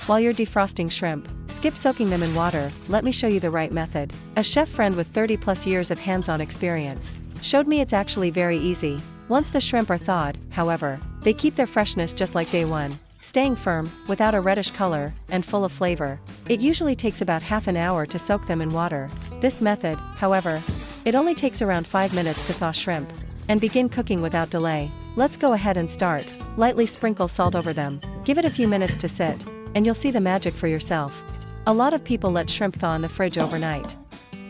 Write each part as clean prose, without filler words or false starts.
While you're defrosting shrimp, skip soaking them in water. Let me show you the right method. A chef friend with 30+ years of hands-on experience showed me it's actually very easy. Once the shrimp are thawed, however, they keep their freshness just like day one, staying firm, without a reddish color, and full of flavor. It usually takes about half an hour to soak them in water. This method, however, it only takes around 5 minutes to thaw shrimp and begin cooking without delay. Let's go ahead and start. Lightly sprinkle salt over them. Give it a few minutes to sit, and you'll see the magic for yourself. A lot of people let shrimp thaw in the fridge overnight,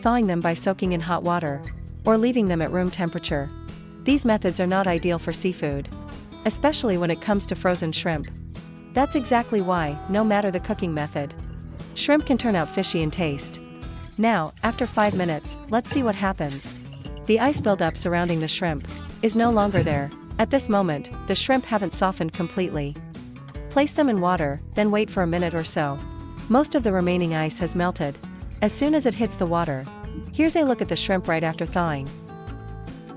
thawing them by soaking in hot water or leaving them at room temperature. These methods are not ideal for seafood, especially when it comes to frozen shrimp. That's exactly why, no matter the cooking method, shrimp can turn out fishy in taste. Now, after 5 minutes, let's see what happens. The ice buildup surrounding the shrimp is no longer there. At this moment, the shrimp haven't softened completely. Place them in water, then wait for a minute or so. Most of the remaining ice has melted. As soon as it hits the water, here's a look at the shrimp right after thawing.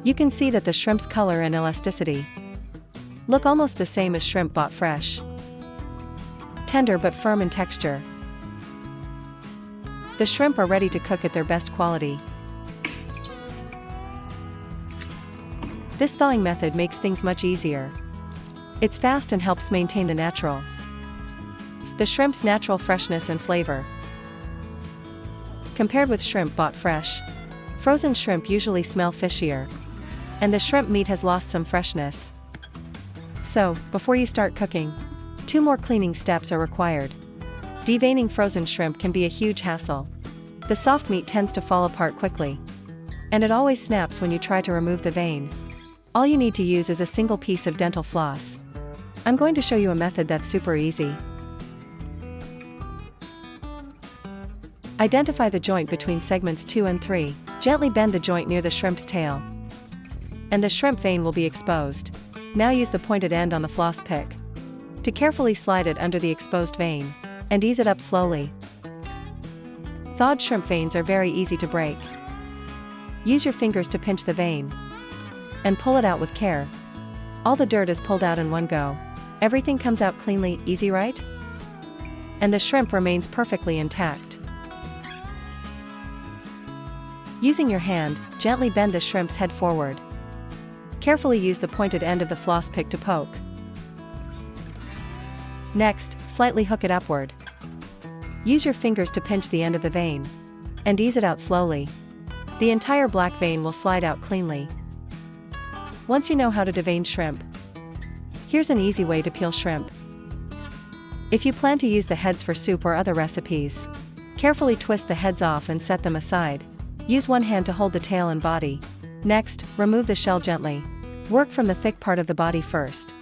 You can see that the shrimp's color and elasticity look almost the same as shrimp bought fresh. Tender but firm in texture. The shrimp are ready to cook at their best quality. This thawing method makes things much easier. It's fast and helps maintain the shrimp's natural freshness and flavor. Compared with shrimp bought fresh, frozen shrimp usually smell fishier, and the shrimp meat has lost some freshness. So, before you start cooking, 2 more cleaning steps are required. Deveining frozen shrimp can be a huge hassle. The soft meat tends to fall apart quickly, and it always snaps when you try to remove the vein. All you need to use is a single piece of dental floss. I'm going to show you a method that's super easy. Identify the joint between segments 2 and 3. Gently bend the joint near the shrimp's tail, and the shrimp vein will be exposed. Now use the pointed end on the floss pick to carefully slide it under the exposed vein, and ease it up slowly. Thawed shrimp veins are very easy to break. Use your fingers to pinch the vein and pull it out with care. All the dirt is pulled out in one go. Everything comes out cleanly, easy right? And the shrimp remains perfectly intact. Using your hand, gently bend the shrimp's head forward. Carefully use the pointed end of the floss pick to poke. Next, slightly hook it upward. Use your fingers to pinch the end of the vein and ease it out slowly. The entire black vein will slide out cleanly. Once you know how to devein shrimp, here's an easy way to peel shrimp. If you plan to use the heads for soup or other recipes, carefully twist the heads off and set them aside. Use one hand to hold the tail and body. Next, remove the shell gently. Work from the thick part of the body first.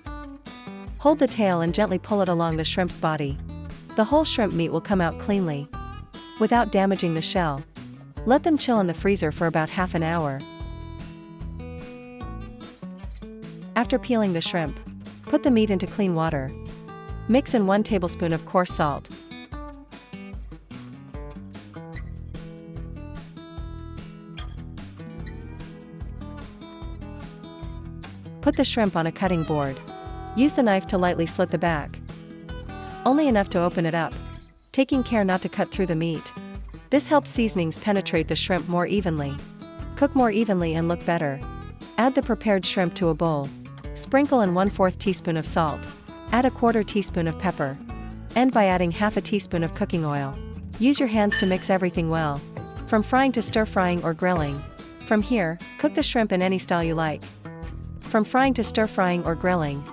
Hold the tail and gently pull it along the shrimp's body. The whole shrimp meat will come out cleanly, without damaging the shell. Let them chill in the freezer for about half an hour. After peeling the shrimp, put the meat into clean water. Mix in 1 tablespoon of coarse salt. Put the shrimp on a cutting board. Use the knife to lightly slit the back, only enough to open it up, taking care not to cut through the meat. This helps seasonings penetrate the shrimp more evenly. Cook more evenly and look better. Add the prepared shrimp to a bowl. Sprinkle in 1/4 teaspoon of salt. Add a 1/4 teaspoon of pepper. End by adding 1/2 teaspoon of cooking oil. Use your hands to mix everything well, from frying to stir-frying or grilling. From here, cook the shrimp in any style you like. From frying to stir-frying or grilling,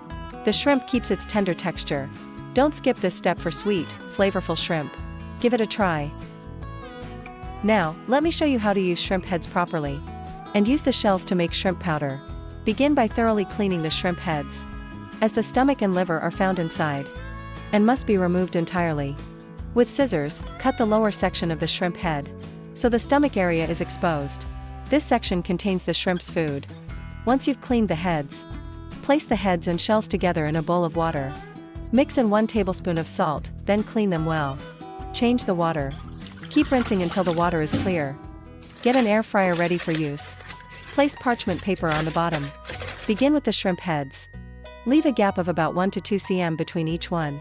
the shrimp keeps its tender texture. Don't skip this step for sweet, flavorful shrimp. Give it a try. Now, let me show you how to use shrimp heads properly, and use the shells to make shrimp powder. Begin by thoroughly cleaning the shrimp heads, as the stomach and liver are found inside, and must be removed entirely. With scissors, cut the lower section of the shrimp head, so the stomach area is exposed. This section contains the shrimp's food. Once you've cleaned the heads, place the heads and shells together in a bowl of water. Mix in 1 tablespoon of salt, then clean them well. Change the water. Keep rinsing until the water is clear. Get an air fryer ready for use. Place parchment paper on the bottom. Begin with the shrimp heads. Leave a gap of about 1 to 2 cm between each one.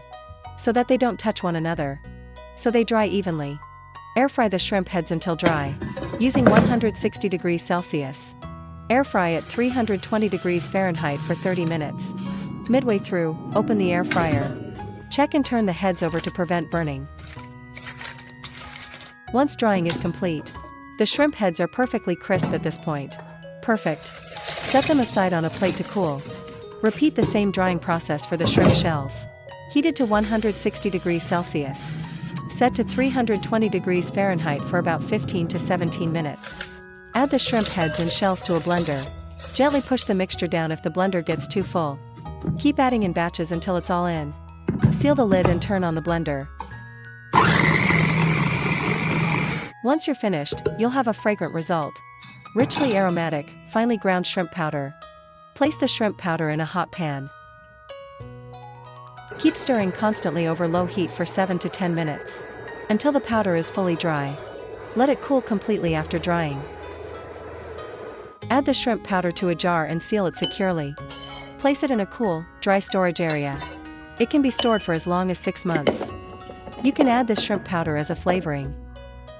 so that they don't touch one another. So they dry evenly. Air fry the shrimp heads until dry, using 160 degrees Celsius. Air fry at 320 degrees Fahrenheit for 30 minutes. Midway through, open the air fryer. Check and turn the heads over to prevent burning. Once drying is complete, the shrimp heads are perfectly crisp at this point. Perfect. Set them aside on a plate to cool. Repeat the same drying process for the shrimp shells. Heated to 160 degrees Celsius. Set to 320 degrees Fahrenheit for about 15 to 17 minutes. Add the shrimp heads and shells to a blender. Gently push the mixture down if the blender gets too full. Keep adding in batches until it's all in. Seal the lid and turn on the blender. Once you're finished, you'll have a fragrant result. Richly aromatic, finely ground shrimp powder. Place the shrimp powder in a hot pan. Keep stirring constantly over low heat for 7 to 10 minutes. Until the powder is fully dry. Let it cool completely after drying. Add the shrimp powder to a jar and seal it securely. Place it in a cool, dry storage area. It can be stored for as long as 6 months. You can add this shrimp powder as a flavoring.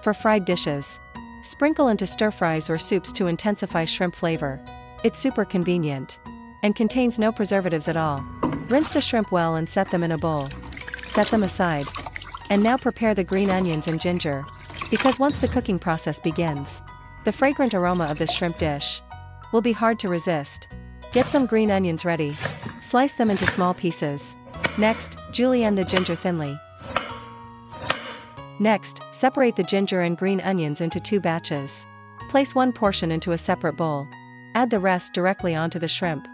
For fried dishes, sprinkle into stir-fries or soups to intensify shrimp flavor. It's super convenient. And contains no preservatives at all. Rinse the shrimp well and set them in a bowl. Set them aside. And now prepare the green onions and ginger. Because once the cooking process begins, the fragrant aroma of this shrimp dish will be hard to resist. Get some green onions ready. Slice them into small pieces. Next, julienne the ginger thinly. Next, separate the ginger and green onions into 2 batches. Place one portion into a separate bowl. Add the rest directly onto the shrimp.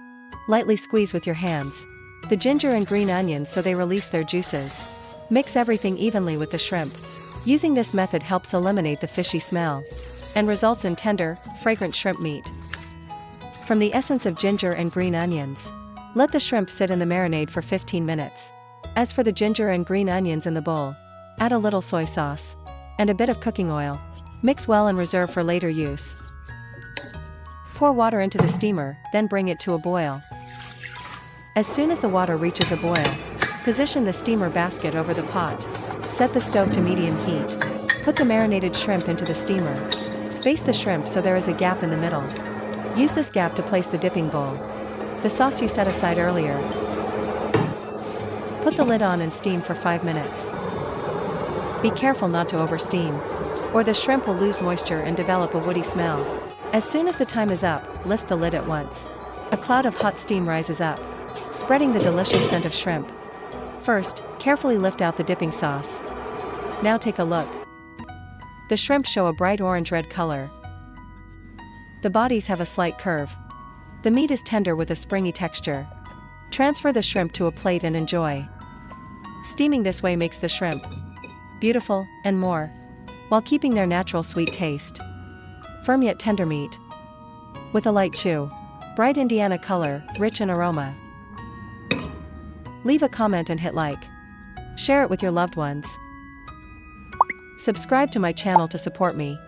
Lightly squeeze with your hands the ginger and green onions so they release their juices. Mix everything evenly with the shrimp. Using this method helps eliminate the fishy smell and results in tender, fragrant shrimp meat. From the essence of ginger and green onions, let the shrimp sit in the marinade for 15 minutes. As for the ginger and green onions in the bowl, add a little soy sauce and a bit of cooking oil. Mix well and reserve for later use. Pour water into the steamer, then bring it to a boil. As soon as the water reaches a boil, position the steamer basket over the pot. Set the stove to medium heat. Put the marinated shrimp into the steamer. Space the shrimp so there is a gap in the middle. Use this gap to place the dipping bowl. The sauce you set aside earlier. Put the lid on and steam for 5 minutes. Be careful not to oversteam, or the shrimp will lose moisture and develop a woody smell. As soon as the time is up, lift the lid at once. A cloud of hot steam rises up, spreading the delicious scent of shrimp. First, carefully lift out the dipping sauce. Now take a look. The shrimp show a bright orange-red color. The bodies have a slight curve. The meat is tender with a springy texture. Transfer the shrimp to a plate and enjoy. Steaming this way makes the shrimp beautiful and more, while keeping their natural sweet taste. Firm yet tender meat. With a light chew. Bright Indiana color, rich in aroma. Leave a comment and hit like. Share it with your loved ones. Subscribe to my channel to support me.